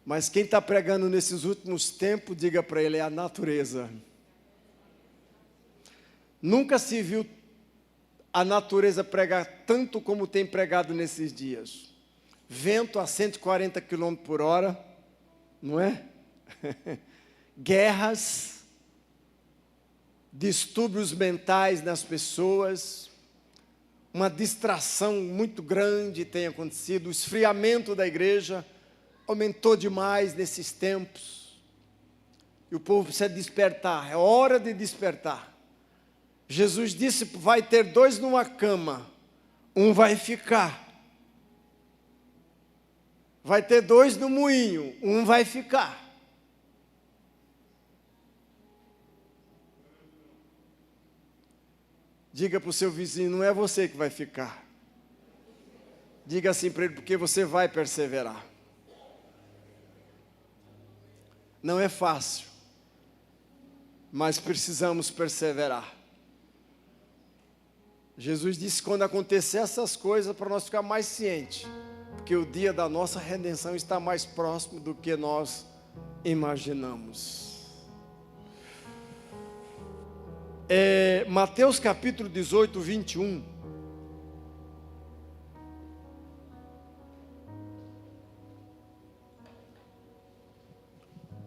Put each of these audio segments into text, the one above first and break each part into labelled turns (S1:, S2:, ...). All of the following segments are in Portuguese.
S1: Mas quem está pregando nesses últimos tempos, diga para ele, é a natureza. Nunca se viu a natureza pregar tanto como tem pregado nesses dias. Vento a 140 km por hora, não é? Guerras, distúrbios mentais nas pessoas, uma distração muito grande tem acontecido, o esfriamento da igreja aumentou demais nesses tempos, e o povo precisa despertar, é hora de despertar. Jesus disse, vai ter 2 numa cama, um vai ficar. Vai ter 2 no moinho, um vai ficar. Diga para o seu vizinho, não é você que vai ficar. Diga assim para ele, porque você vai perseverar. Não é fácil, mas precisamos perseverar. Jesus disse quando acontecer essas coisas, para nós ficar mais cientes, porque o dia da nossa redenção está mais próximo do que nós imaginamos. Mateus capítulo 18, 21.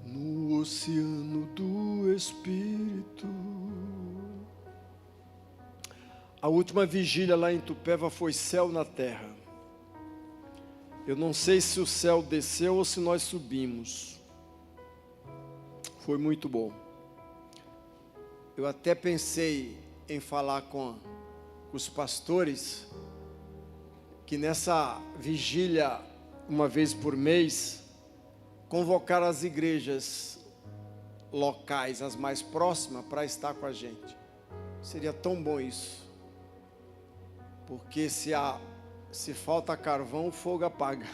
S1: No oceano do Espírito. A última vigília lá em Tupéva foi céu na terra. Eu não sei se o céu desceu ou se nós subimos. Foi muito bom. Eu até pensei em falar com os pastores, que nessa vigília, uma vez por mês, convocar as igrejas locais, as mais próximas, para estar com a gente. Seria tão bom isso. Porque se falta carvão, o fogo apaga.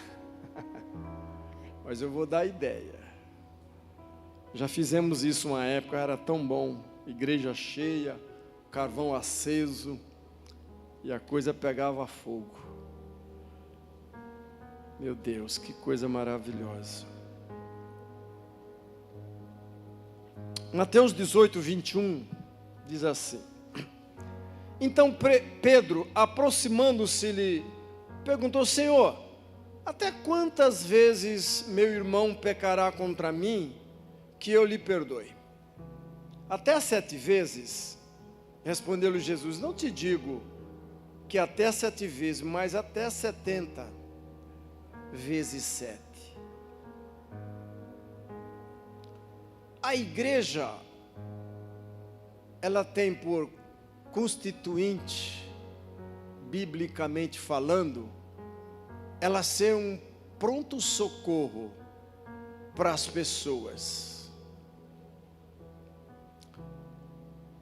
S1: Mas eu vou dar ideia. Já fizemos isso uma época, era tão bom. Igreja cheia, carvão aceso, e a coisa pegava fogo. Meu Deus, que coisa maravilhosa. Mateus 18, 21, diz assim. Então Pedro, aproximando-se, lhe perguntou, Senhor, até quantas vezes meu irmão pecará contra mim, que eu lhe perdoe? Até 7 vezes? Respondeu-lhe Jesus, não te digo que até 7 vezes, mas até 70 vezes 7. A igreja, ela tem por constituinte, biblicamente falando, ela ser um pronto socorro para as pessoas.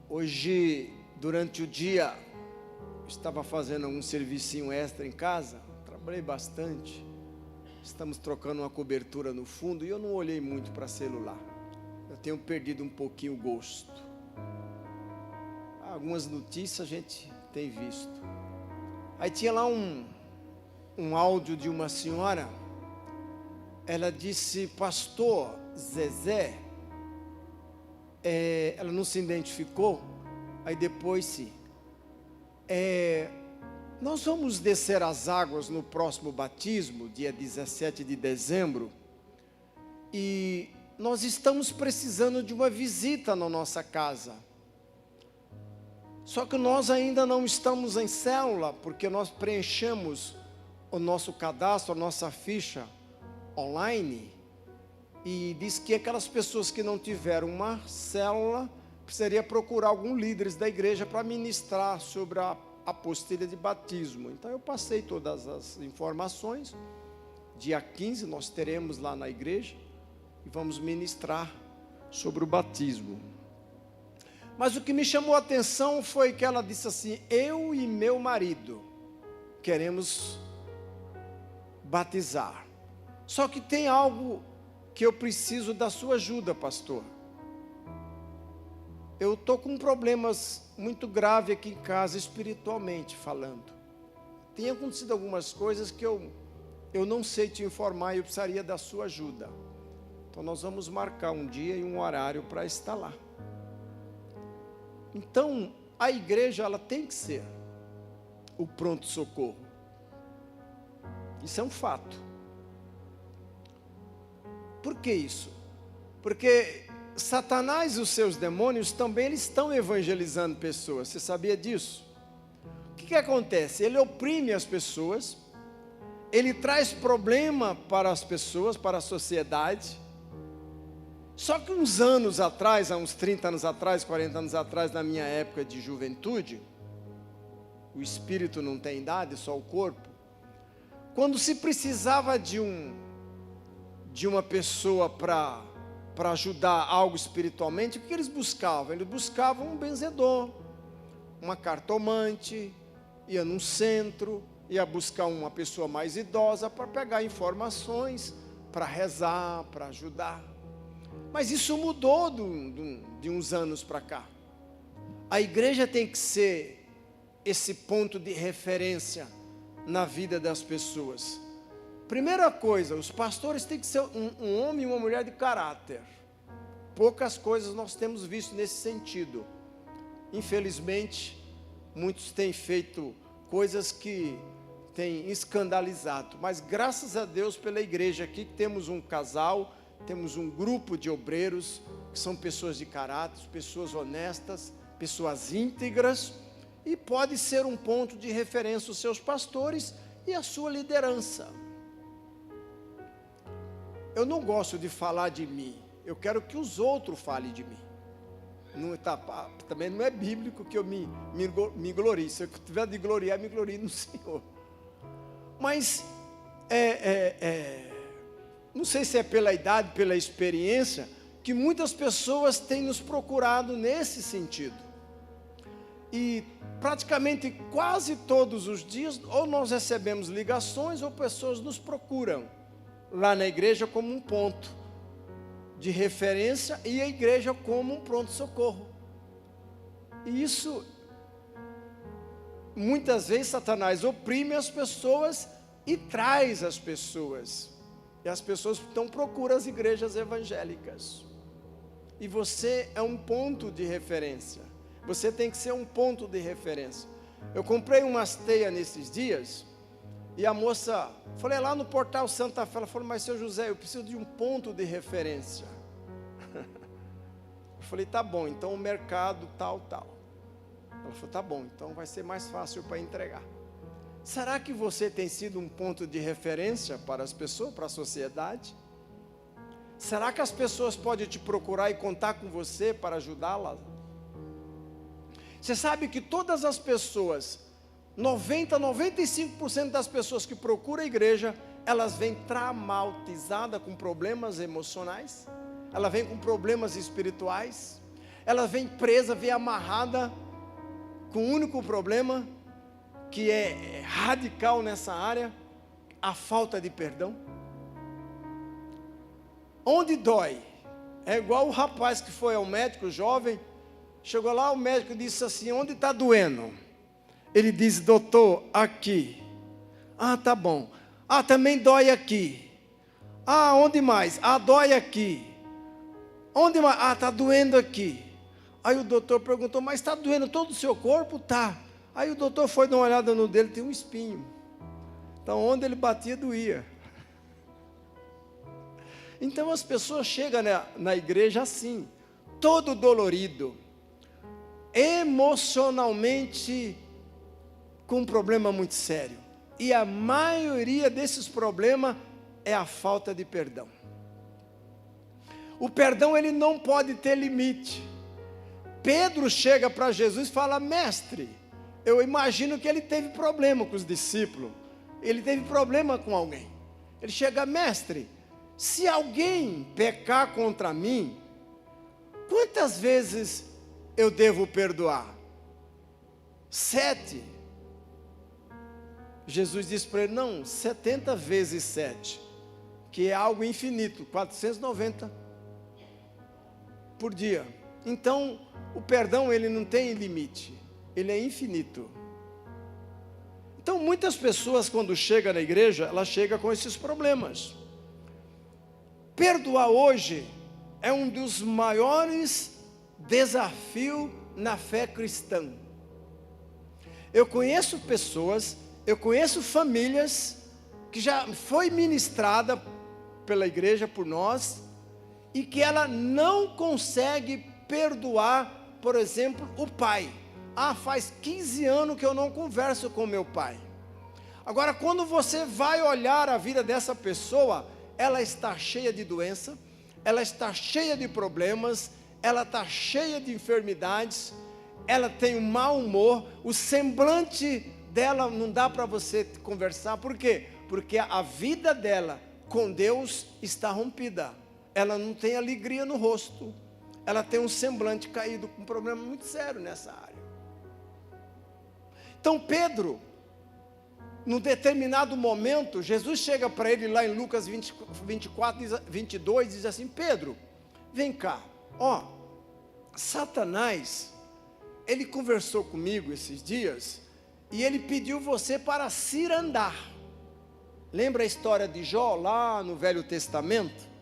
S1: Hoje, durante o dia, estava fazendo um servicinho extra em casa, trabalhei bastante, estamos trocando uma cobertura no fundo, e eu não olhei muito para celular, eu tenho perdido um pouquinho o gosto. Algumas notícias a gente tem visto. Aí tinha lá um áudio de uma senhora. Ela disse, pastor Zezé, ela não se identificou. Aí depois nós vamos descer as águas no próximo batismo, dia 17 de dezembro, e nós estamos precisando de uma visita na nossa casa. Só que nós ainda não estamos em célula, porque nós preenchemos o nosso cadastro, a nossa ficha online, e diz que aquelas pessoas que não tiveram uma célula, precisaria procurar algum líderes da igreja para ministrar sobre a apostilha de batismo. Então eu passei todas as informações. Dia 15 nós teremos lá na igreja, e vamos ministrar sobre o batismo. Mas o que me chamou a atenção foi que ela disse assim, eu e meu marido queremos batizar. Só que tem algo que eu preciso da sua ajuda, pastor. Eu estou com problemas muito graves aqui em casa, espiritualmente falando. Tem acontecido algumas coisas que eu não sei te informar e eu precisaria da sua ajuda. Então nós vamos marcar um dia e um horário para estar lá. Então a igreja, ela tem que ser o pronto-socorro. Isso é um fato. Por que isso? Porque Satanás e os seus demônios também eles estão evangelizando pessoas. Você sabia disso? O que acontece? Ele oprime as pessoas, ele traz problema para as pessoas, para a sociedade. Só que uns anos atrás, há uns 30 anos atrás, 40 anos atrás, na minha época de juventude, o espírito não tem idade, só o corpo. Quando se precisava de uma pessoa para ajudar algo espiritualmente, o que eles buscavam? Eles buscavam um benzedor, uma cartomante, ia num centro, ia buscar uma pessoa mais idosa para pegar informações, para rezar, para ajudar. Mas isso mudou de uns anos para cá. A igreja tem que ser esse ponto de referência na vida das pessoas. Primeira coisa, os pastores têm que ser um homem e uma mulher de caráter. Poucas coisas nós temos visto nesse sentido. Infelizmente, muitos têm feito coisas que têm escandalizado. Mas graças a Deus pela igreja aqui, temos um casal, temos um grupo de obreiros, que são pessoas de caráter, pessoas honestas, pessoas íntegras, e pode ser um ponto de referência os seus pastores e a sua liderança. Eu não gosto de falar de mim, eu quero que os outros falem de mim. Também não é bíblico que eu me glorie. Se eu tiver de gloriar, me glorie no Senhor. Mas, não sei se é pela idade, pela experiência, que muitas pessoas têm nos procurado nesse sentido. E praticamente quase todos os dias, ou nós recebemos ligações, ou pessoas nos procuram lá na igreja como um ponto de referência e a igreja como um pronto-socorro. E isso, muitas vezes Satanás oprime as pessoas e traz as pessoas. E as pessoas então procuram as igrejas evangélicas. E você é um ponto de referência. Você tem que ser um ponto de referência. Eu comprei umas teias nesses dias, e a moça, falei lá no Portal Santa Fé, ela falou, mas seu José, eu preciso de um ponto de referência. Eu falei, tá bom, então o mercado tal. Ela falou, tá bom, então vai ser mais fácil para entregar. Será que você tem sido um ponto de referência para as pessoas, para a sociedade? Será que as pessoas podem te procurar e contar com você para ajudá-las? Você sabe que todas as pessoas, 95% das pessoas que procuram a igreja, elas vêm traumatizadas com problemas emocionais, elas vêm com problemas espirituais, elas vêm presas, vêm amarradas com o único problema, que é radical nessa área, a falta de perdão. Onde dói? É igual o rapaz que foi ao médico, jovem, chegou lá, o médico disse assim, onde está doendo? Ele disse, doutor, aqui. Ah, tá bom. Ah, também dói aqui. Ah, onde mais? Ah, dói aqui. Onde mais? Ah, está doendo aqui. Aí o doutor perguntou, mas está doendo todo o seu corpo? Tá. Aí o doutor foi dar uma olhada no dele, tem um espinho. Então, onde ele batia, doía. Então, as pessoas chegam na igreja assim, todo dolorido, emocionalmente com um problema muito sério. E a maioria desses problemas é a falta de perdão. O perdão, ele não pode ter limite. Pedro chega para Jesus e fala, mestre, eu imagino que ele teve problema com os discípulos. Ele teve problema com alguém. Ele chega, mestre, se alguém pecar contra mim, quantas vezes eu devo perdoar? 7. Jesus disse para ele, não, 70 vezes 7, que é algo infinito, 490 por dia. Então, o perdão, ele não tem limite, ele é infinito. Então, muitas pessoas, quando chegam na igreja, elas chegam com esses problemas. Perdoar hoje é um dos maiores desafios na fé cristã. Eu conheço pessoas, eu conheço famílias que já foi ministrada pela igreja, por nós, e que ela não consegue perdoar, por exemplo, o pai. Faz 15 anos que eu não converso com meu pai. Agora, quando você vai olhar a vida dessa pessoa, ela está cheia de doença, ela está cheia de problemas, ela está cheia de enfermidades, ela tem um mau humor, o semblante dela não dá para você conversar. Por quê? Porque a vida dela com Deus está rompida. Ela não tem alegria no rosto, ela tem um semblante caído, com um problema muito sério nessa área. Então Pedro, num determinado momento, Jesus chega para ele lá em Lucas 24, 22, diz assim: Pedro, vem cá, Satanás, ele conversou comigo esses dias, e ele pediu você para cirandar. Lembra a história de Jó, lá no Velho Testamento?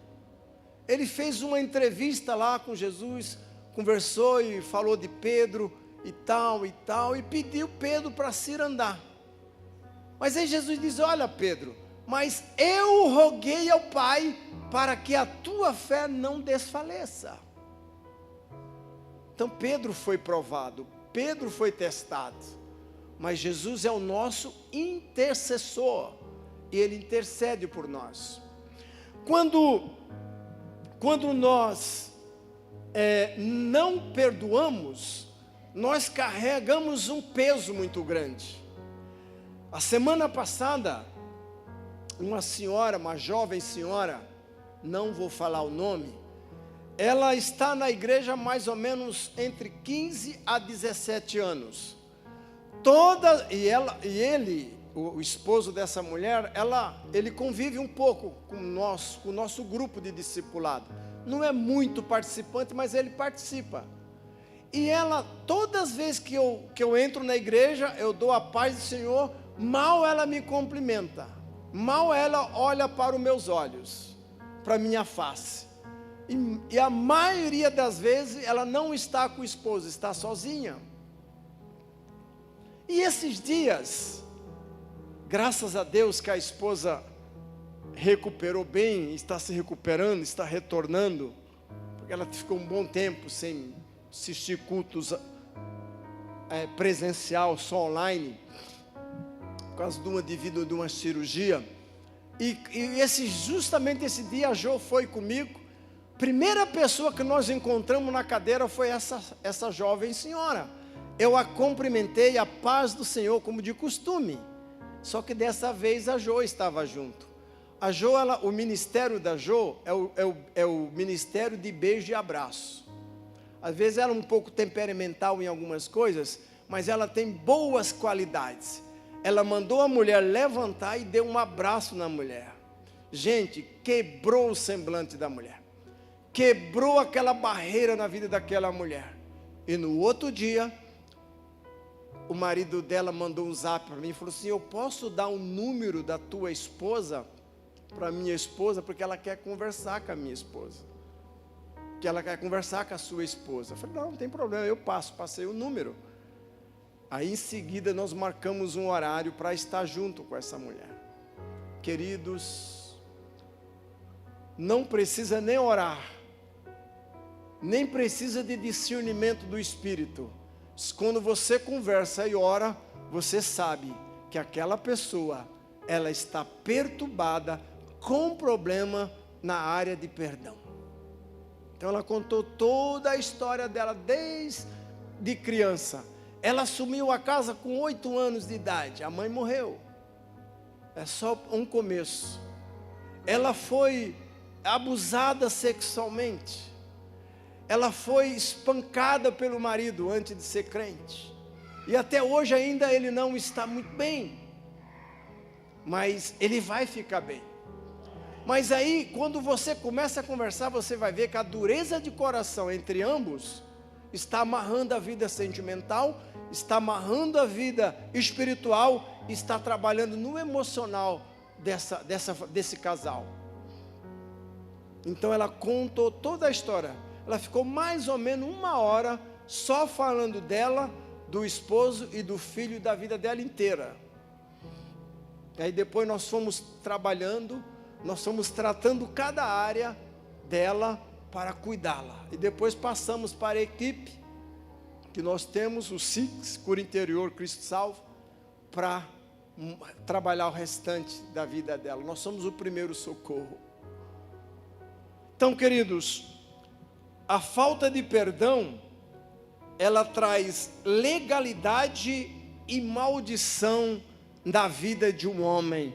S1: Ele fez uma entrevista lá com Jesus, conversou e falou de Pedro, e tal, e pediu Pedro para cirandar. Mas aí Jesus diz: olha Pedro, mas eu roguei ao Pai para que a tua fé não desfaleça. Então Pedro foi provado, Pedro foi testado, mas Jesus é o nosso intercessor, e Ele intercede por nós. Quando nós não perdoamos, nós carregamos um peso muito grande. A semana passada, uma senhora, uma jovem senhora, não vou falar o nome, ela está na igreja mais ou menos entre 15 a 17 anos. O esposo dessa mulher, ele convive um pouco com o nosso grupo de discipulado. Não é muito participante, mas ele participa. E ela, todas as vezes que eu entro na igreja, eu dou a paz do Senhor, mal ela me cumprimenta, mal ela olha para os meus olhos, para a minha face. E a maioria das vezes ela não está com o esposo, está sozinha. E esses dias, graças a Deus que a esposa recuperou bem, está se recuperando, está retornando, porque ela ficou um bom tempo sem assistir cultos presencial, só online, por causa de uma cirurgia. E justamente esse dia a Jo foi comigo. Primeira pessoa que nós encontramos na cadeira foi essa jovem senhora. Eu a cumprimentei, a paz do Senhor, como de costume. Só que dessa vez a Jo estava junto. A Jo, o ministério da Jo é o ministério de beijo e abraço. Às vezes ela é um pouco temperamental em algumas coisas, mas ela tem boas qualidades. Ela mandou a mulher levantar e deu um abraço na mulher. Gente, quebrou o semblante da mulher. Quebrou aquela barreira na vida daquela mulher. E no outro dia, o marido dela mandou um zap para mim e falou assim: eu posso dar um número da tua esposa para minha esposa, porque ela quer conversar com a minha esposa, que ela quer conversar com a sua esposa. Eu falei: não tem problema, eu passei o número. Aí em seguida nós marcamos um horário para estar junto com essa mulher. Queridos, não precisa nem orar, nem precisa de discernimento do Espírito. Quando você conversa e ora, você sabe que aquela pessoa, ela está perturbada com problema na área de perdão. Então ela contou toda a história dela desde criança. Ela assumiu a casa com 8 anos de idade, a mãe morreu. É só um começo. Ela foi abusada sexualmente. Ela foi espancada pelo marido antes de ser crente. E até hoje ainda ele não está muito bem. Mas ele vai ficar bem. Mas aí, quando você começa a conversar, você vai ver que a dureza de coração entre ambos está amarrando a vida sentimental, está amarrando a vida espiritual, está trabalhando no emocional desse casal. Então ela contou toda a história. Ela ficou mais ou menos 1 hora só falando dela, do esposo e do filho, da vida dela inteira. Aí depois nós fomos trabalhando, nós fomos tratando cada área dela para cuidá-la. E depois passamos para a equipe que nós temos, o SIX, Cura Interior Cristo Salvo, para trabalhar o restante da vida dela. Nós somos o primeiro socorro. Então, queridos, a falta de perdão, ela traz legalidade e maldição na vida de um homem,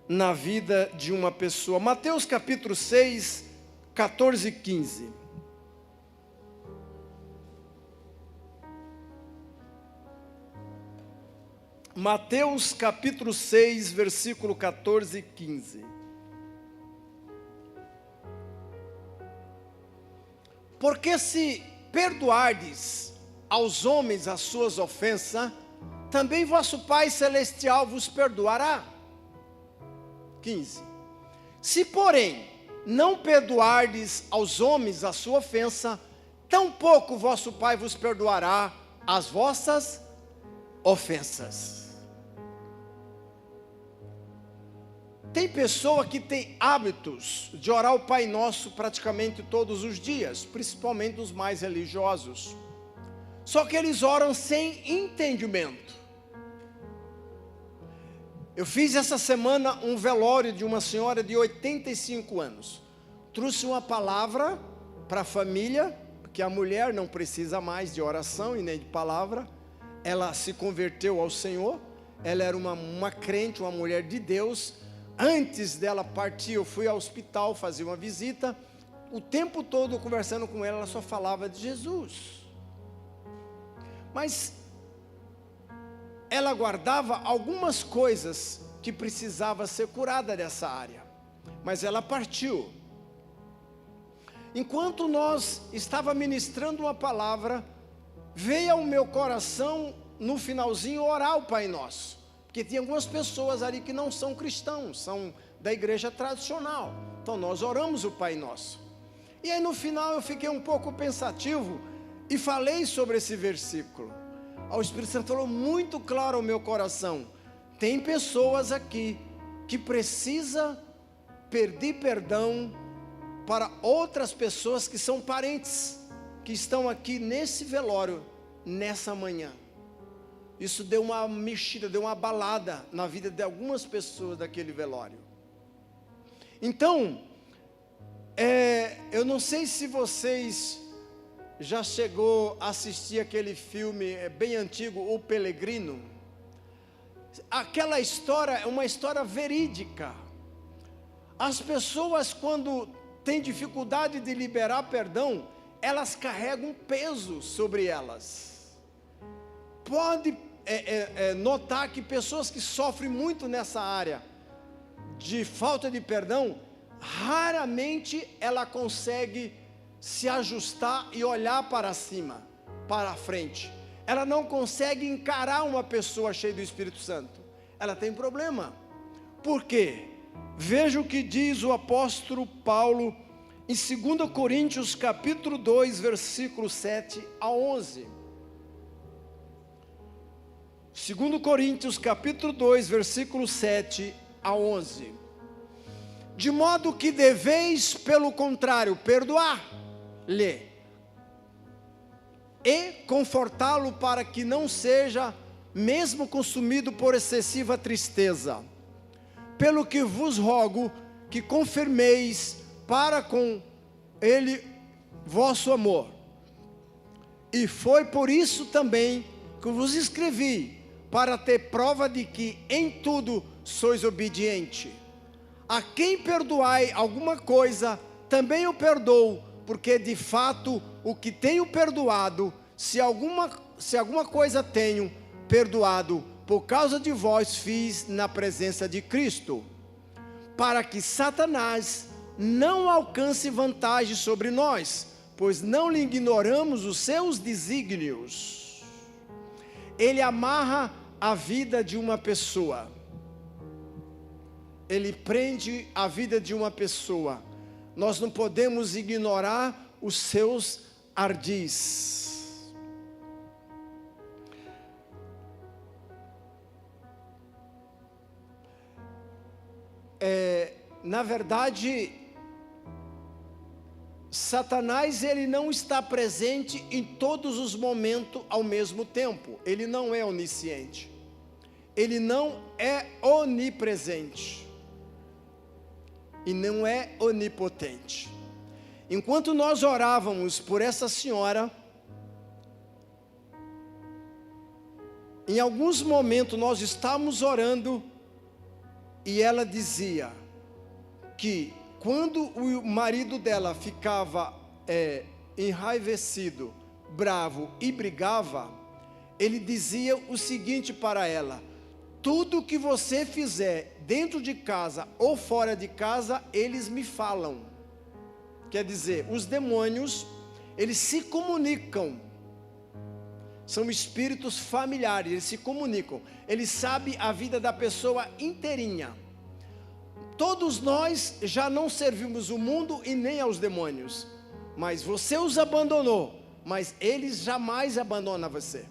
S1: na vida de uma pessoa. Mateus capítulo 6, 14 e 15. Mateus capítulo 6, versículo 14 e 15. Porque se perdoardes aos homens as suas ofensas, também vosso Pai Celestial vos perdoará. 15. Se porém não perdoardes aos homens a sua ofensa, tampouco vosso Pai vos perdoará as vossas ofensas. Tem pessoa que tem hábitos de orar o Pai Nosso praticamente todos os dias, principalmente os mais religiosos. Só que eles oram sem entendimento. Eu fiz essa semana um velório de uma senhora de 85 anos. Trouxe uma palavra para a família, porque a mulher não precisa mais de oração e nem de palavra. Ela se converteu ao Senhor, ela era uma crente, uma mulher de Deus. Antes dela partir, eu fui ao hospital fazer uma visita. O tempo todo conversando com ela, ela só falava de Jesus. Mas ela guardava algumas coisas que precisava ser curada dessa área. Mas ela partiu. Enquanto nós estava ministrando uma palavra, veio ao meu coração, no finalzinho, orar o Pai Nosso. Porque tem algumas pessoas ali que não são cristãos, são da igreja tradicional. Então nós oramos o Pai Nosso. E aí no final eu fiquei um pouco pensativo e falei sobre esse versículo. O Espírito Santo falou muito claro ao meu coração. Tem pessoas aqui que precisam pedir perdão para outras pessoas que são parentes, que estão aqui nesse velório, nessa manhã. Isso deu uma mexida, deu uma abalada na vida de algumas pessoas daquele velório. Então, eu não sei se vocês já chegou a assistir aquele filme bem antigo, O Peregrino. Aquela história é uma história verídica. As pessoas, quando têm dificuldade de liberar perdão, elas carregam um peso sobre elas. Pode notar que pessoas que sofrem muito nessa área de falta de perdão, raramente ela consegue se ajustar e olhar para cima, para a frente. Ela não consegue encarar uma pessoa cheia do Espírito Santo. Ela tem problema. Por quê? Veja o que diz o apóstolo Paulo em 2 Coríntios capítulo 2, versículo 7 a 11. 2 Coríntios capítulo 2, versículo 7 a 11. De modo que deveis, pelo contrário, perdoar-lhe e confortá-lo para que não seja mesmo consumido por excessiva tristeza. Pelo que vos rogo que confirmeis para com ele vosso amor. E foi por isso também que vos escrevi, para ter prova de que em tudo sois obediente. A quem perdoai alguma coisa, também o perdoo, porque de fato o que tenho perdoado, se alguma coisa tenho perdoado, por causa de vós fiz na presença de Cristo, para que Satanás não alcance vantagem sobre nós, pois não lhe ignoramos os seus desígnios. Ele amarra a vida de uma pessoa, ele prende a vida de uma pessoa, nós não podemos ignorar os seus ardis. Na verdade, Satanás, ele não está presente em todos os momentos ao mesmo tempo. Ele não é onisciente. Ele não é onipresente. E não é onipotente. Enquanto nós orávamos por essa senhora, em alguns momentos nós estávamos orando e ela dizia que quando o marido dela ficava enraivecido, bravo e brigava, ele dizia o seguinte para ela: tudo que você fizer dentro de casa ou fora de casa, eles me falam. Quer dizer, os demônios, eles se comunicam. São espíritos familiares, eles se comunicam. Eles sabem a vida da pessoa inteirinha. Todos nós já não servimos o mundo e nem aos demônios. Mas você os abandonou, mas eles jamais abandonam você.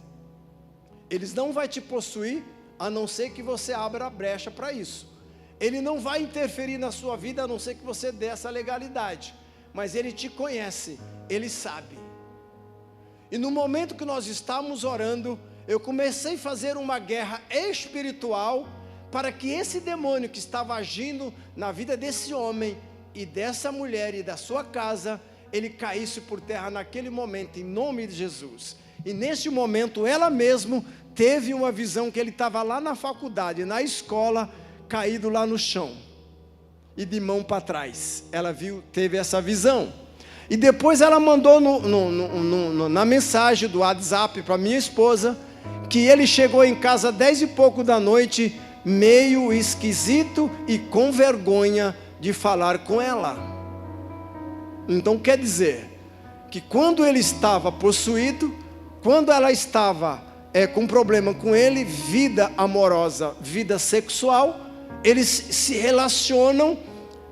S1: Eles não vão te possuir, a não ser que você abra a brecha para isso. Ele não vai interferir na sua vida, a não ser que você dê essa legalidade. Mas ele te conhece, ele sabe. E no momento que nós estávamos orando, eu comecei a fazer uma guerra espiritual, para que esse demônio que estava agindo na vida desse homem, e dessa mulher, e da sua casa, ele caísse por terra naquele momento, em nome de Jesus. E nesse momento, ela mesma teve uma visão, que ele estava lá na faculdade, na escola, caído lá no chão, e de mão para trás. Ela viu, teve essa visão. E depois ela mandou na mensagem do WhatsApp para minha esposa, que ele chegou em casa 10 e pouco da noite, meio esquisito e com vergonha de falar com ela. Então quer dizer, que quando ele estava possuído, quando ela estava com problema com ele, vida amorosa, vida sexual, eles se relacionam,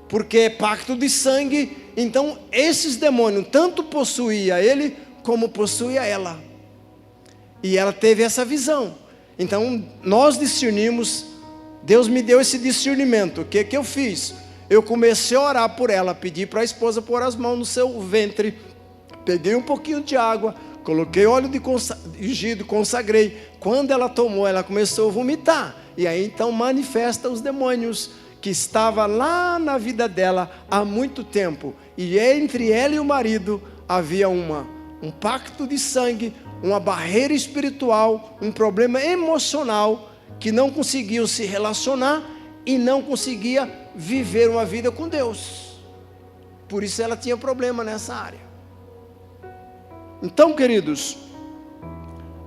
S1: porque é pacto de sangue. Então esses demônios tanto possuía ele, como possuía ela. E ela teve essa visão. Então nós discernimos, Deus me deu esse discernimento. O que eu fiz? Eu comecei a orar por ela, pedi para a esposa pôr as mãos no seu ventre, peguei um pouquinho de água, coloquei óleo de ungido, consagrei. Quando ela tomou, ela começou a vomitar. E aí então manifesta os demônios que estavam lá na vida dela há muito tempo. E entre ela e o marido havia um pacto de sangue, uma barreira espiritual, um problema emocional, que não conseguiam se relacionar e não conseguia viver uma vida com Deus. Por isso ela tinha problema nessa área. Então, queridos,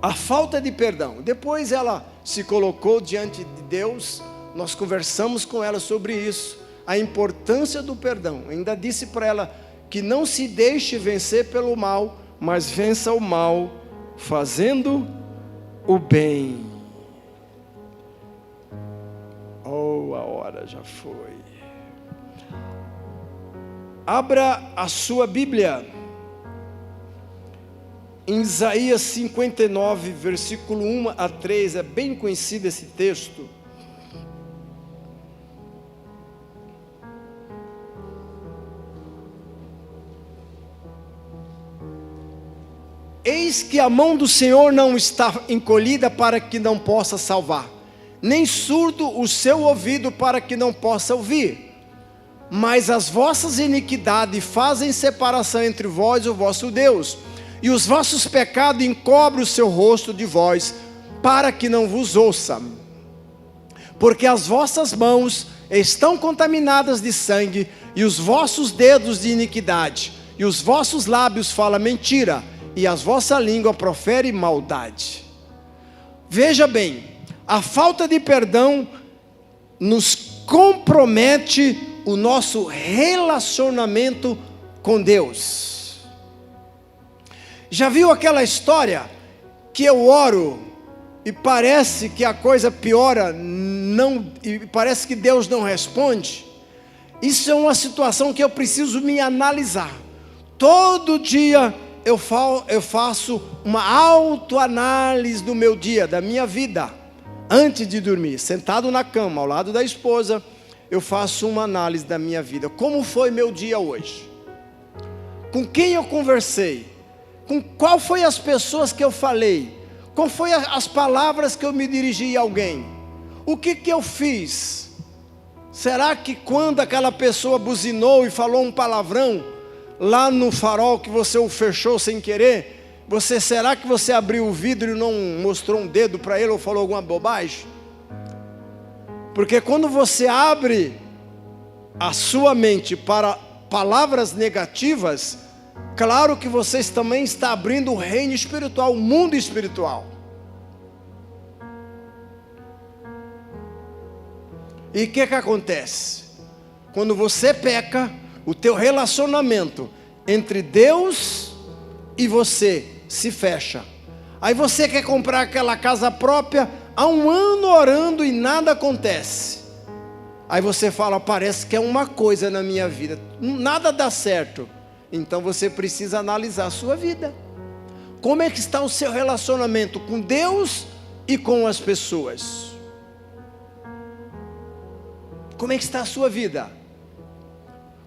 S1: a falta de perdão. Depois ela se colocou diante de Deus, nós conversamos com ela sobre isso, a importância do perdão. Ainda disse para ela que não se deixe vencer pelo mal, mas vença o mal fazendo o bem. Oh, a hora já foi. Abra a sua Bíblia em Isaías 59, versículo 1 a 3, é bem conhecido esse texto. Eis que a mão do Senhor não está encolhida para que não possa salvar, nem surdo o seu ouvido para que não possa ouvir. Mas as vossas iniquidades fazem separação entre vós e o vosso Deus, e os vossos pecados encobrem o seu rosto de vós, para que não vos ouça. Porque as vossas mãos estão contaminadas de sangue, e os vossos dedos de iniquidade, e os vossos lábios falam mentira, e a vossa língua profere maldade. Veja bem, a falta de perdão nos compromete o nosso relacionamento com Deus. Já viu aquela história que eu oro e parece que a coisa piora, e parece que Deus não responde? Isso é uma situação que eu preciso me analisar. Todo dia eu faço uma autoanálise do meu dia, da minha vida. Antes de dormir, sentado na cama, ao lado da esposa, eu faço uma análise da minha vida. Como foi meu dia hoje? Com quem eu conversei? Qual foi as pessoas que eu falei? Qual foi as palavras que eu me dirigi a alguém? O que eu fiz? Será que quando aquela pessoa buzinou e falou um palavrão lá no farol que você o fechou sem querer, será que você abriu o vidro e não mostrou um dedo para ele ou falou alguma bobagem? Porque quando você abre a sua mente para palavras negativas, claro que você também está abrindo o reino espiritual, o mundo espiritual. E o que acontece? Quando você peca, o teu relacionamento entre Deus e você se fecha. Aí você quer comprar aquela casa própria, há um ano orando e nada acontece. Aí você fala, parece que é uma coisa na minha vida, nada dá certo. Então você precisa analisar a sua vida. Como é que está o seu relacionamento com Deus e com as pessoas? Como é que está a sua vida?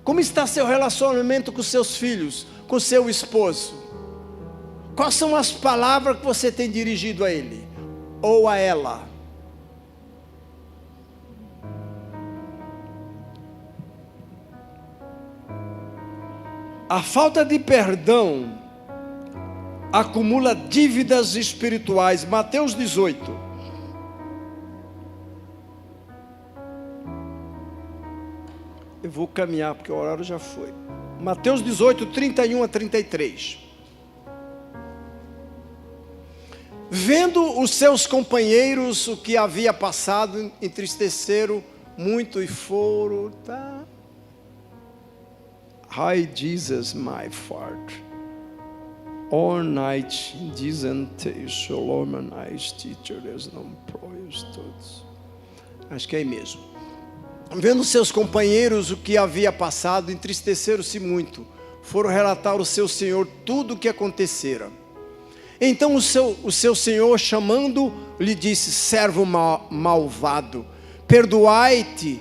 S1: Como está seu relacionamento com seus filhos, com seu esposo? Quais são as palavras que você tem dirigido a ele ou a ela? A falta de perdão acumula dívidas espirituais. Mateus 18. Eu vou caminhar porque o horário já foi. Mateus 18, 31 a 33. Vendo os seus companheiros o que havia passado, entristeceram muito e foram, Hi Jesus, my Father. All night dizem-te Shalom anais teachers não proios todos. Acho que é aí mesmo. Vendo seus companheiros o que havia passado, entristeceram-se muito. Foram relatar ao seu senhor tudo o que acontecera. Então o seu senhor, chamando, lhe disse: servo malvado, perdoei-te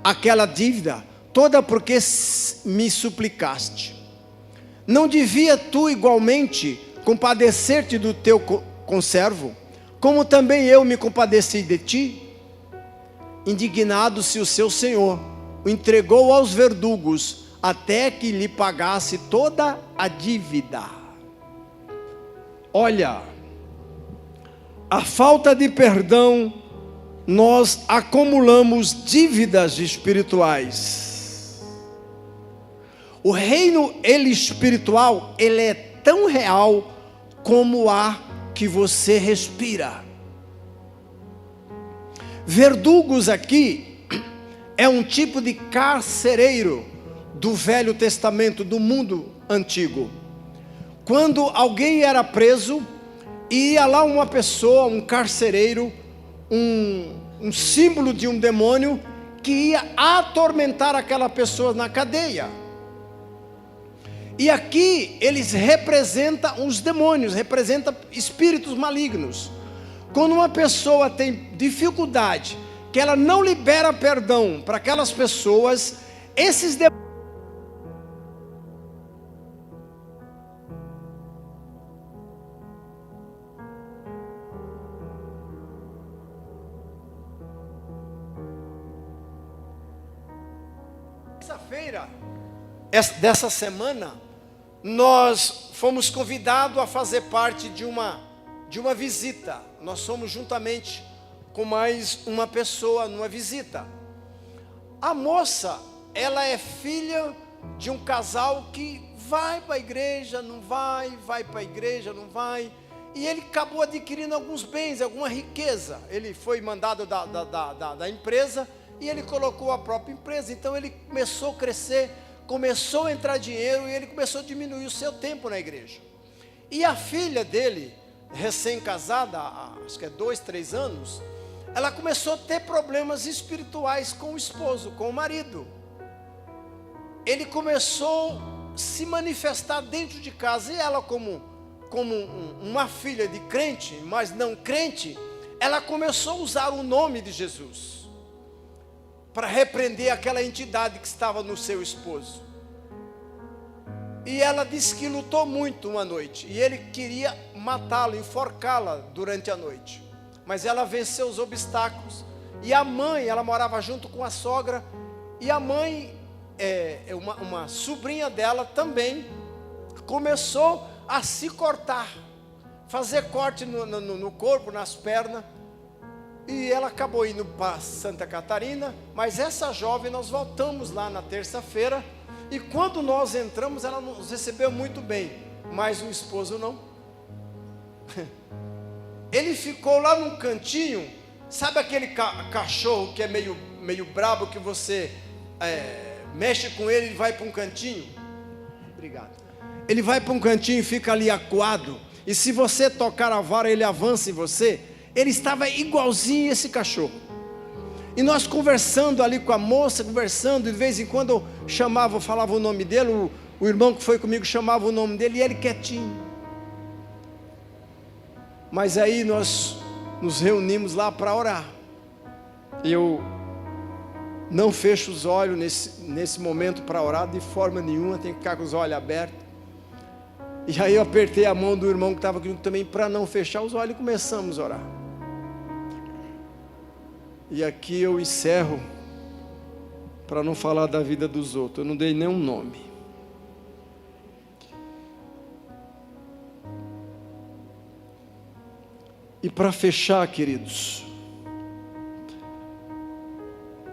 S1: aquela dívida toda porque me suplicaste. Não devia tu igualmente compadecer-te do teu conservo, como também eu me compadeci de ti? Indignado-se o seu senhor, o entregou aos verdugos, até que lhe pagasse toda a dívida. Olha, a falta de perdão, nós acumulamos dívidas espirituais. O reino espiritual, ele é tão real como o ar que você respira. Verdugos aqui é um tipo de carcereiro do Velho Testamento, do mundo antigo. Quando alguém era preso, ia lá uma pessoa, um carcereiro, um símbolo de um demônio, que ia atormentar aquela pessoa na cadeia. E aqui eles representam os demônios, representam espíritos malignos. Quando uma pessoa tem dificuldade, que ela não libera perdão para aquelas pessoas, esses demônios, terça-feira dessa semana, nós fomos convidados a fazer parte de uma visita. Nós somos juntamente com mais uma pessoa numa visita. A moça, ela é filha de um casal que vai para a igreja, não vai para a igreja, não vai. E ele acabou adquirindo alguns bens, alguma riqueza. Ele foi mandado da empresa e ele colocou a própria empresa. Então ele começou a crescer, começou a entrar dinheiro e ele começou a diminuir o seu tempo na igreja. E a filha dele, recém-casada, acho que é 2, 3 anos, ela começou a ter problemas espirituais com o esposo, com o marido. Ele começou a se manifestar dentro de casa, e ela como uma filha de crente, mas não crente, ela começou a usar o nome de Jesus para repreender aquela entidade que estava no seu esposo. E ela disse que lutou muito uma noite, e ele queria matá-la, enforcá-la durante a noite, mas ela venceu os obstáculos. E a mãe, ela morava junto com a sogra, e a mãe, uma sobrinha dela também, começou a se cortar, fazer corte no corpo, nas pernas, e ela acabou indo para Santa Catarina. Mas essa jovem, nós voltamos lá na terça-feira, e quando nós entramos, ela nos recebeu muito bem, mas o esposo não. Ele ficou lá num cantinho. Sabe aquele cachorro que é meio brabo, que você mexe com ele, ele vai para um cantinho? Obrigado. Ele vai para um cantinho e fica ali acuado, e se você tocar a vara, ele avança em você. Ele estava igualzinho esse cachorro. E nós conversando ali com a moça, conversando, de vez em quando eu chamava, falava o nome dele, o irmão que foi comigo chamava o nome dele, e ele quietinho. Mas aí nós nos reunimos lá para orar. Eu não fecho os olhos nesse momento para orar de forma nenhuma, tenho que ficar com os olhos abertos. E aí eu apertei a mão do irmão que estava comigo também, para não fechar os olhos, e começamos a orar. E aqui eu encerro, para não falar da vida dos outros. Eu não dei nenhum nome. E para fechar, queridos,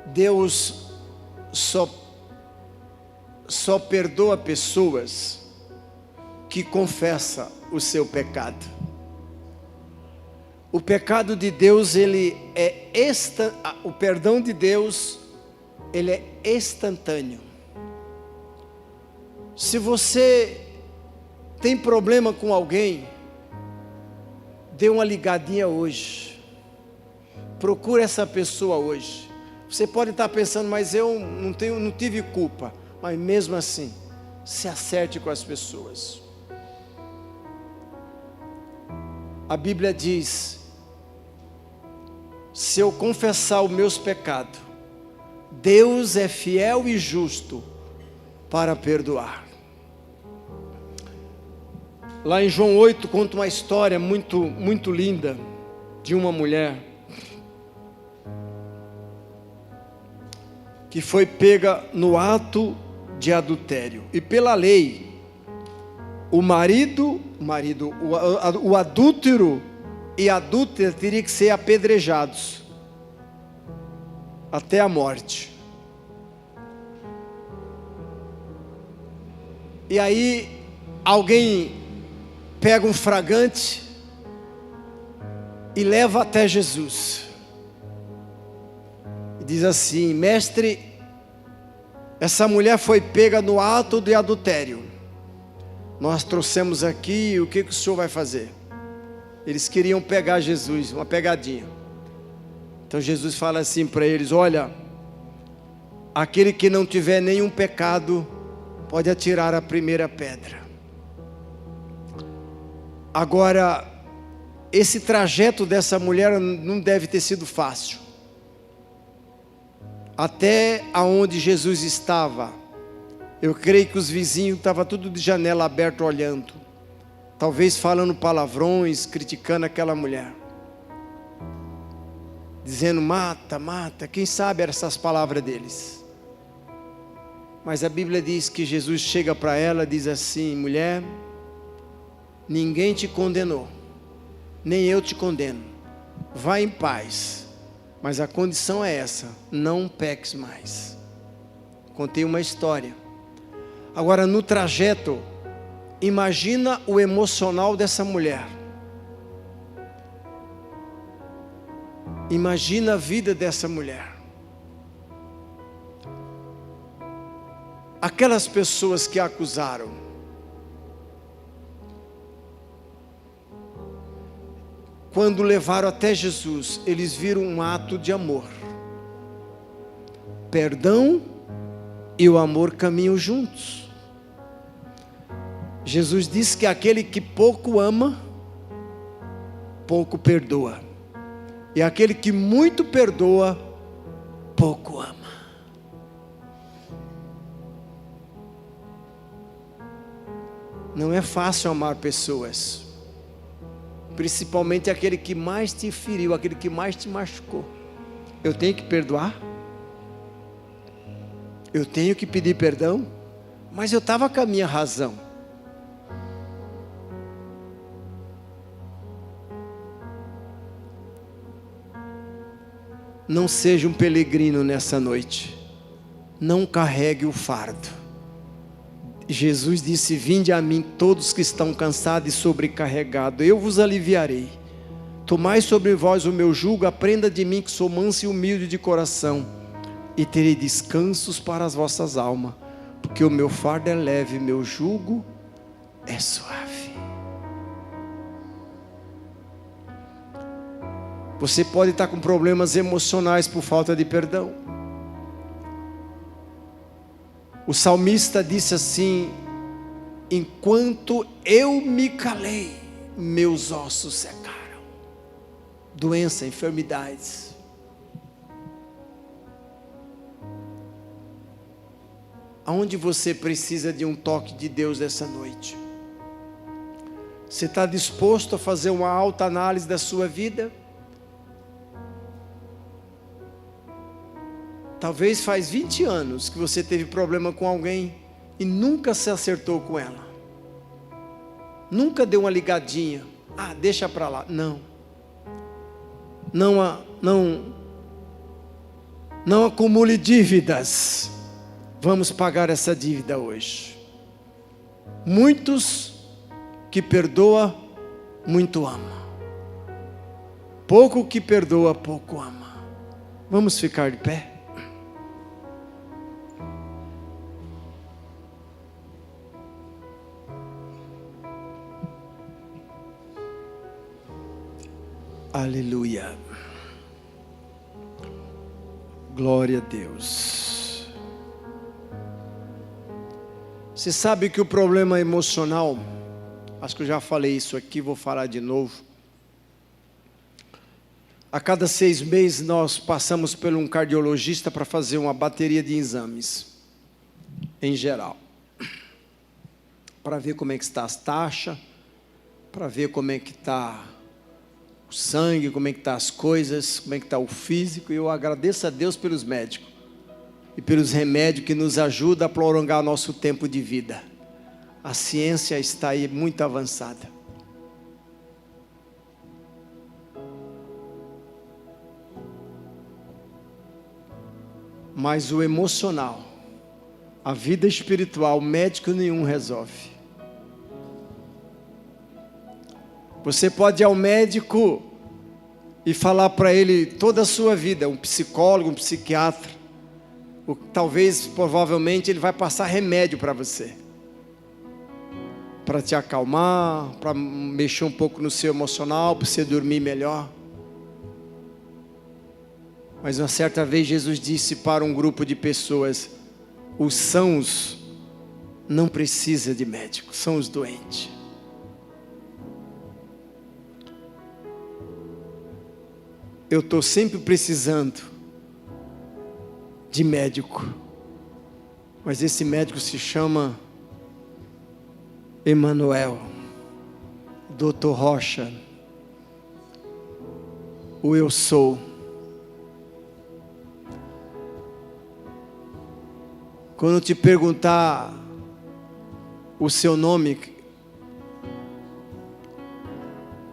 S1: Deus só perdoa pessoas que confessam o seu pecado. O pecado de Deus, o perdão de Deus, ele é instantâneo. Se você tem problema com alguém, dê uma ligadinha hoje, procure essa pessoa hoje. Você pode estar pensando, mas eu não tive culpa, mas mesmo assim, se acerte com as pessoas. A Bíblia diz: se eu confessar os meus pecados, Deus é fiel e justo para perdoar. Lá em João 8 conta uma história muito linda de uma mulher que foi pega no ato de adultério. E pela lei, o adúltero e a adúltera teriam que ser apedrejados até a morte. E aí alguém pega um fragante e leva até Jesus e diz assim: mestre, essa mulher foi pega no ato de adultério, nós trouxemos aqui, o que o senhor vai fazer? Eles queriam pegar Jesus, uma pegadinha. Então Jesus fala assim para eles: olha, aquele que não tiver nenhum pecado, pode atirar a primeira pedra. Agora, esse trajeto dessa mulher não deve ter sido fácil. Até aonde Jesus estava, eu creio que os vizinhos estavam tudo de janela aberta olhando, talvez falando palavrões, criticando aquela mulher, dizendo: mata, mata. Quem sabe eram essas palavras deles. Mas a Bíblia diz que Jesus chega para ela e diz assim: mulher, ninguém te condenou, nem eu te condeno, vá em paz, mas a condição é essa: não peques mais. Contei uma história. Agora, no trajeto, imagina o emocional dessa mulher, imagina a vida dessa mulher. Aquelas pessoas que a acusaram, quando levaram até Jesus, eles viram um ato de amor. Perdão e o amor caminham juntos. Jesus disse que aquele que pouco ama, pouco perdoa. E aquele que muito perdoa, pouco ama. Não é fácil amar pessoas, principalmente aquele que mais te feriu, aquele que mais te machucou. Eu tenho que perdoar? Eu tenho que pedir perdão? Mas eu estava com a minha razão. Não seja um peregrino nessa noite. Não carregue o fardo. Jesus disse: vinde a mim todos que estão cansados e sobrecarregados, eu vos aliviarei. Tomai sobre vós o meu jugo, aprenda de mim que sou manso e humilde de coração, e terei descansos para as vossas almas, porque o meu fardo é leve, meu jugo é suave. Você pode estar com problemas emocionais por falta de perdão. O salmista disse assim: enquanto eu me calei, meus ossos secaram. Doença, enfermidades. Aonde você precisa de um toque de Deus essa noite? Você está disposto a fazer uma alta análise da sua vida? Talvez faz 20 anos que você teve problema com alguém e nunca se acertou com ela. Nunca deu uma ligadinha. Ah, deixa para lá. Não acumule dívidas. Vamos pagar essa dívida hoje. Muitos que perdoa, muito ama. Pouco que perdoa, pouco ama. Vamos ficar de pé? Aleluia. Glória a Deus. Você sabe que o problema emocional, acho que eu já falei isso aqui, vou falar de novo. A cada 6 meses nós passamos por um cardiologista para fazer uma bateria de exames, em geral. Para ver como é que está as taxas, para ver como é que está o sangue, como é que está as coisas, como é que está o físico. E eu agradeço a Deus pelos médicos e pelos remédios que nos ajudam a prolongar nosso tempo de vida. A ciência está aí muito avançada. Mas o emocional, a vida espiritual, médico nenhum resolve. Você pode ir ao médico e falar para ele toda a sua vida, um psicólogo, um psiquiatra. Talvez, provavelmente, ele vai passar remédio para você, para te acalmar, para mexer um pouco no seu emocional, para você dormir melhor. Mas uma certa vez Jesus disse para um grupo de pessoas: os sãos não precisam de médico, são os doentes. Eu estou sempre precisando de médico, mas esse médico se chama Emanuel, Dr. Rocha, o eu sou. Quando eu te perguntar o seu nome,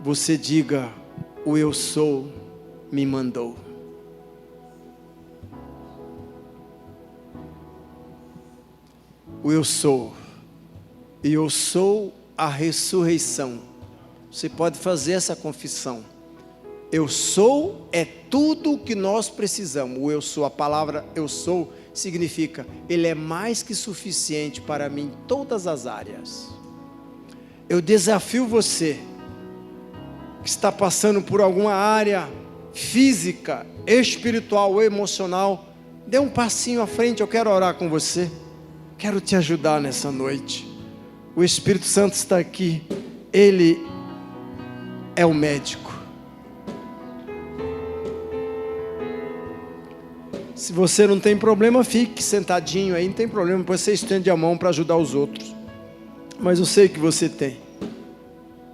S1: você diga: o eu sou me mandou. O eu sou, e eu sou a ressurreição. Você pode fazer essa confissão. Eu sou é tudo o que nós precisamos. O eu sou, a palavra eu sou significa: Ele é mais que suficiente para mim em todas as áreas. Eu desafio você que está passando por alguma área física, espiritual ou emocional, dê um passinho à frente, eu quero orar com você. Quero te ajudar nessa noite. O Espírito Santo está aqui. Ele é o médico. Se você não tem problema, fique sentadinho aí, não tem problema, depois você estende a mão para ajudar os outros. Mas eu sei que você tem.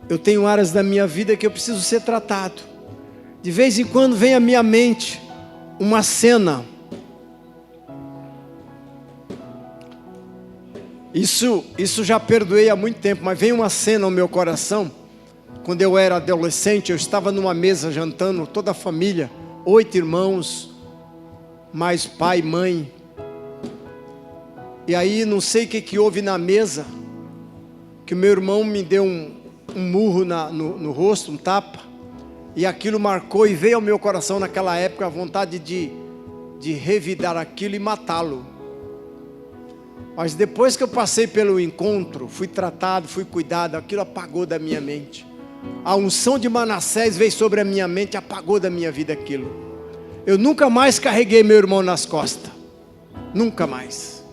S1: Eu tenho áreas da minha vida que eu preciso ser tratado. De vez em quando vem à minha mente uma cena. Isso já perdoei há muito tempo, mas vem uma cena ao meu coração. Quando eu era adolescente, eu estava numa mesa jantando, toda a família, 8 irmãos, mais pai, mãe. E aí não sei o que houve na mesa, que o meu irmão me deu um murro no rosto, um tapa. E aquilo marcou e veio ao meu coração naquela época a vontade de revidar aquilo e matá-lo. Mas depois que eu passei pelo encontro, fui tratado, fui cuidado, aquilo apagou da minha mente. A unção de Manassés veio sobre a minha mente, apagou da minha vida aquilo. Eu nunca mais carreguei meu irmão nas costas. Nunca mais.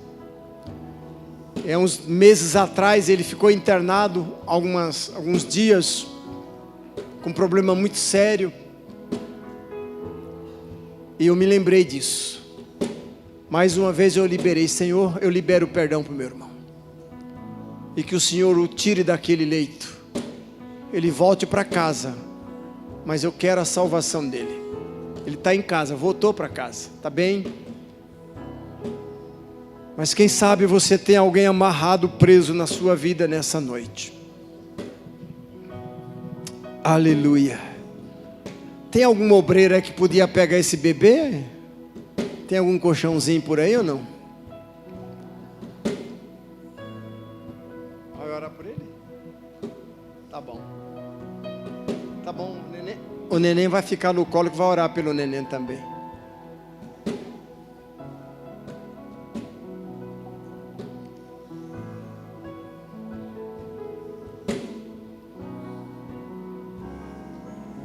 S1: Uns meses atrás ele ficou internado, alguns dias, com um problema muito sério. E eu me lembrei disso. Mais uma vez eu liberei, Senhor, eu libero o perdão para o meu irmão. E que o Senhor o tire daquele leito. Ele volte para casa. Mas eu quero a salvação dele. Ele está em casa, voltou para casa, está bem? Mas quem sabe você tem alguém amarrado, preso na sua vida nessa noite. Aleluia. Tem alguma obreira que podia pegar esse bebê? Tem algum colchãozinho por aí ou não? Vai orar por ele? Tá bom. Tá bom, neném. O neném vai ficar no colo que vai orar pelo neném também.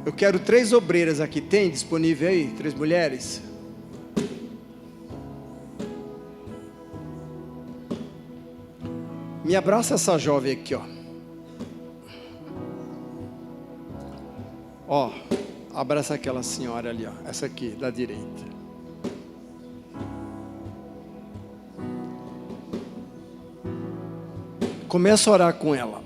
S1: Eu quero 3 obreiras aqui. Tem disponível aí? 3 mulheres? Me abraça essa jovem aqui, ó. Ó, abraça aquela senhora ali, ó. Essa aqui, da direita. Começa a orar com ela.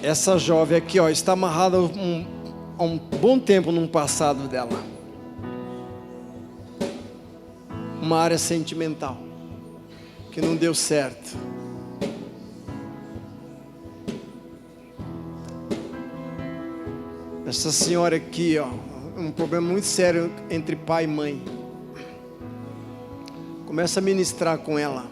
S1: Essa jovem aqui, ó, está amarrada há um bom tempo num passado dela. Uma área sentimental que não deu certo. Essa senhora aqui, ó, um problema muito sério entre pai e mãe. Começa a ministrar com ela.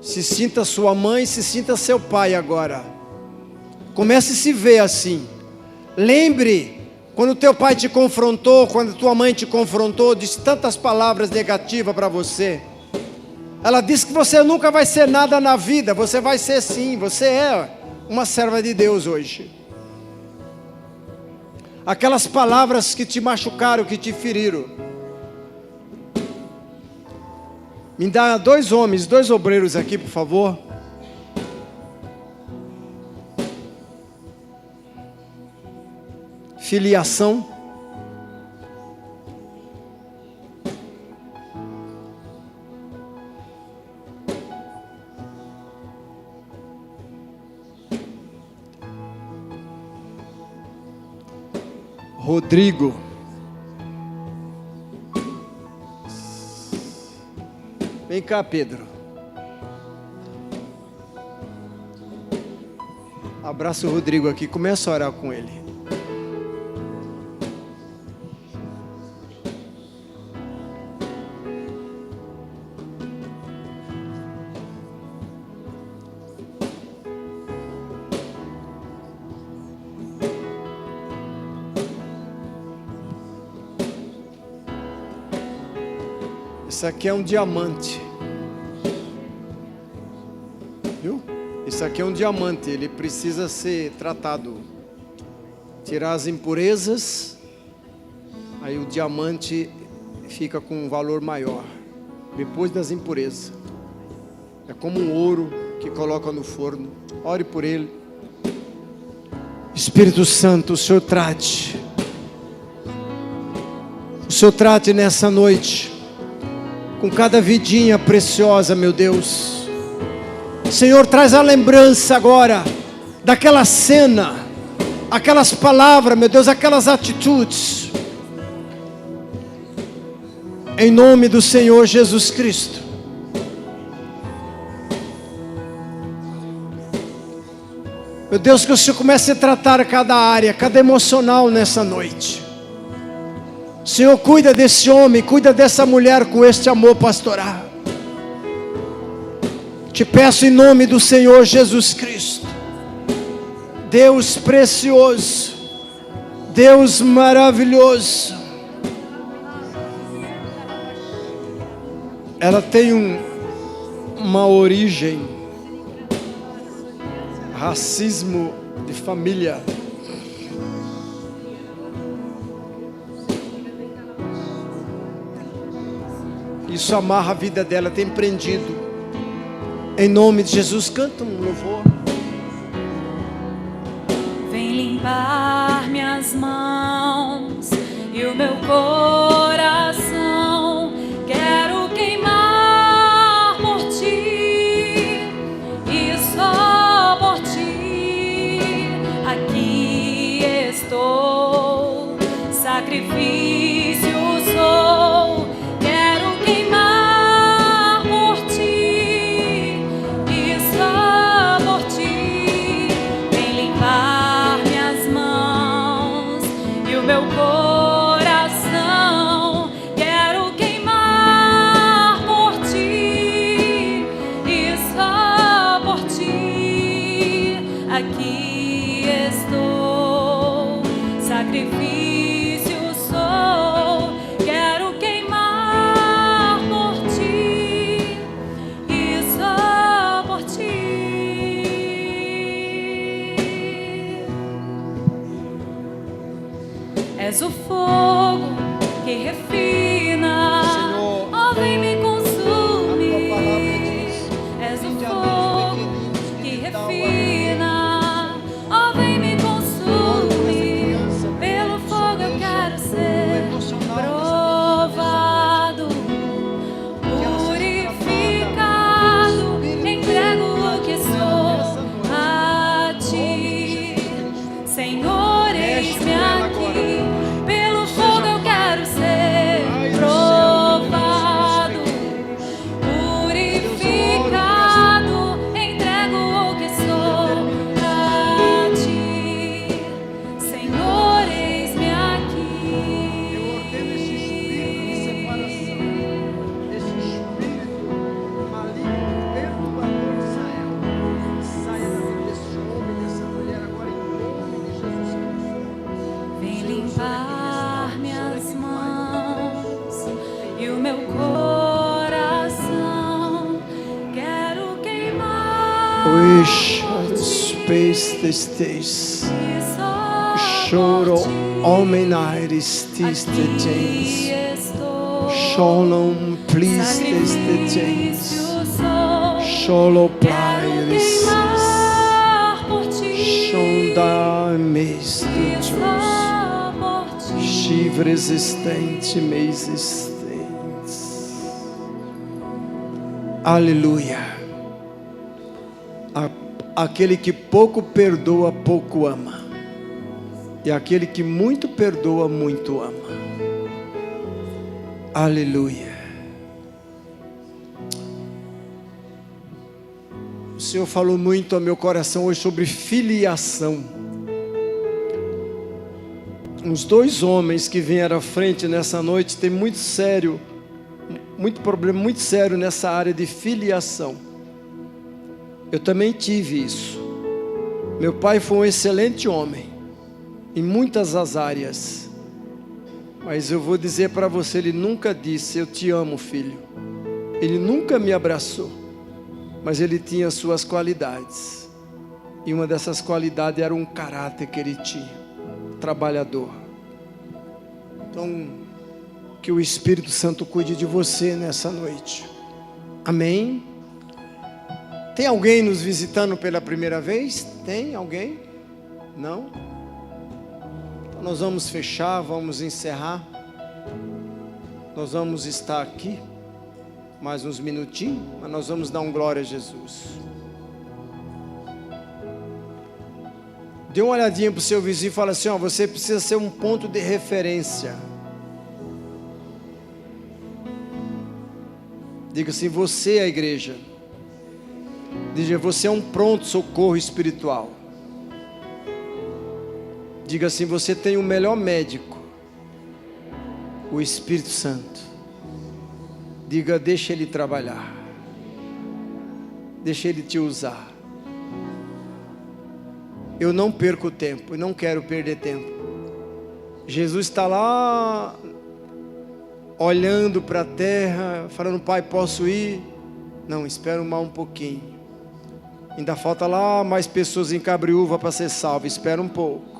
S1: Se sinta sua mãe, se sinta seu pai agora. Comece a se ver assim. Lembre, quando teu pai te confrontou, quando tua mãe te confrontou, disse tantas palavras negativas para você. Ela disse que você nunca vai ser nada na vida, você vai ser sim, você é uma serva de Deus hoje. Aquelas palavras que te machucaram, que te feriram. Me dá 2 homens, 2 obreiros aqui, por favor. Filiação. Rodrigo. Vem cá, Pedro. Abraça o Rodrigo aqui, começa a orar com ele. Isso aqui é um diamante. Viu? Isso aqui é um diamante. Ele precisa ser tratado. Tirar as impurezas. Aí o diamante fica com um valor maior. Depois das impurezas. É como um ouro que coloca no forno. Ore por ele. Espírito Santo, o Senhor trate. O Senhor trate nessa noite. Com cada vidinha preciosa, meu Deus. Senhor, traz a lembrança agora. Daquela cena. Aquelas palavras, meu Deus, aquelas atitudes. Em nome do Senhor Jesus Cristo. Meu Deus, que o Senhor comece a tratar cada área, cada emocional nessa noite. Senhor, cuida desse homem, cuida dessa mulher com este amor pastoral. Te peço em nome do Senhor Jesus Cristo. Deus precioso, Deus maravilhoso. Ela tem uma origem, racismo de família. Isso amarra a vida dela, tem prendido. Em nome de Jesus, canta um louvor.
S2: Vem limpar minhas mãos e o meu coração. Quero queimar por ti e só por ti. Aqui estou, sacrifício sou. Quero queimar por ti e só por ti. Vem limpar minhas mãos e o meu coração. Quero queimar por ti e só por ti. Aqui estou, sacrifício sou. Quero queimar por ti e só por ti. És o fogo que refina,
S1: Senhor,
S2: ó, vem me
S1: a tua
S2: consumir.
S1: palavra diz:
S2: És o
S1: vinde a
S2: fogo
S1: nós,
S2: que
S1: pequeninos, tal
S2: refina, ó, vem me consumir. Pelo fogo eu quero ser provado, purificado. Entrego o que sou a ti, Senhor, eis-me aqui. Pelo fogo eu quero ser provado, purificado. Entrego o que sou a ti, Senhor, eis-me aqui.
S1: Eu ordeno esse espírito de separação, esse espírito maligno, perturbador de Israel, saia da vida desse homem, dessa mulher agora, em nome de Jesus Cristo.
S2: Vem limpar minhas mãos e o meu coração. Quero queimar
S1: Wish space this days.
S2: e só
S1: Choro
S2: por ti.
S1: homem aires tiste
S2: Aqui
S1: gens.
S2: estou,
S1: Shalom please tiste gens.
S2: sacrifício sou.
S1: Shalom
S2: Quero
S1: plairis.
S2: queimar por ti
S1: Shonda meis
S2: e
S1: de
S2: só por ti.
S1: Shiv resistente, me existente. Aleluia. Aquele que pouco perdoa, pouco ama. E aquele que muito perdoa, muito ama. Aleluia. O Senhor falou muito ao meu coração hoje sobre filiação. Os dois homens que vieram à frente nessa noite têm muito problema muito sério nessa área de filiação. Eu também tive isso. Meu pai foi um excelente homem em muitas as áreas, Mas eu vou dizer para você, ele nunca disse, eu te amo, filho. Ele nunca me abraçou. Mas ele tinha suas qualidades. E uma dessas qualidades era um caráter que ele tinha. Trabalhador. Então, que o Espírito Santo cuide de você nessa noite. Amém? Tem alguém nos visitando pela primeira vez? Tem alguém? Não? Então nós vamos fechar, vamos encerrar. Nós vamos estar aqui mais uns minutinhos, mas nós vamos dar um glória a Jesus. Dê uma olhadinha para o seu vizinho e fala assim, ó, você precisa ser um ponto de referência. Diga assim, você é a igreja. Diga, você é um pronto-socorro espiritual. Diga assim, você tem o melhor médico, o Espírito Santo. Diga, deixa Ele trabalhar. Deixa Ele te usar. Eu não perco tempo, eu não quero perder tempo. Jesus está lá, olhando para a terra, falando, Pai, posso ir? Não, espera mais um pouquinho. Ainda falta lá mais pessoas em Cabriúva para ser salvo, espera um pouco.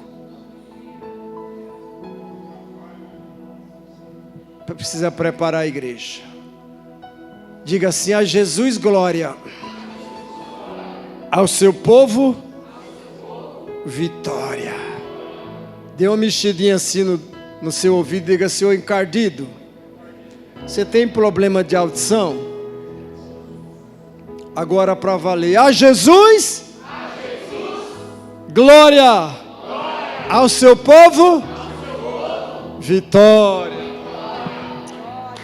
S1: Precisa preparar a igreja. Diga assim, a Jesus glória, ao seu povo vitória. Dê uma mexidinha assim no seu ouvido e diga, Senhor encardido, você tem problema de audição? Agora para valer, a Jesus, glória, ao seu povo vitória.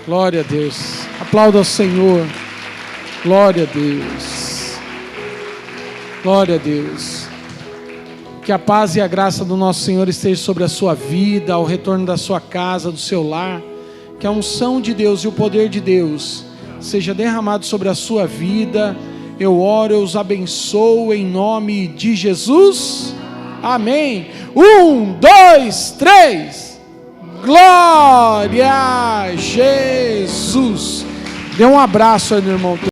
S3: Glória a Deus. Aplauda ao Senhor. Glória a Deus. Glória a Deus. Que a paz e a graça do nosso Senhor esteja sobre a sua vida, ao retorno da sua casa, do seu lar. Que a unção de Deus e o poder de Deus seja derramado sobre a sua vida. Eu oro, eu os abençoo em nome de Jesus. Amém. 1, 2, 3. Glória a Jesus. Dê um abraço aí no irmão.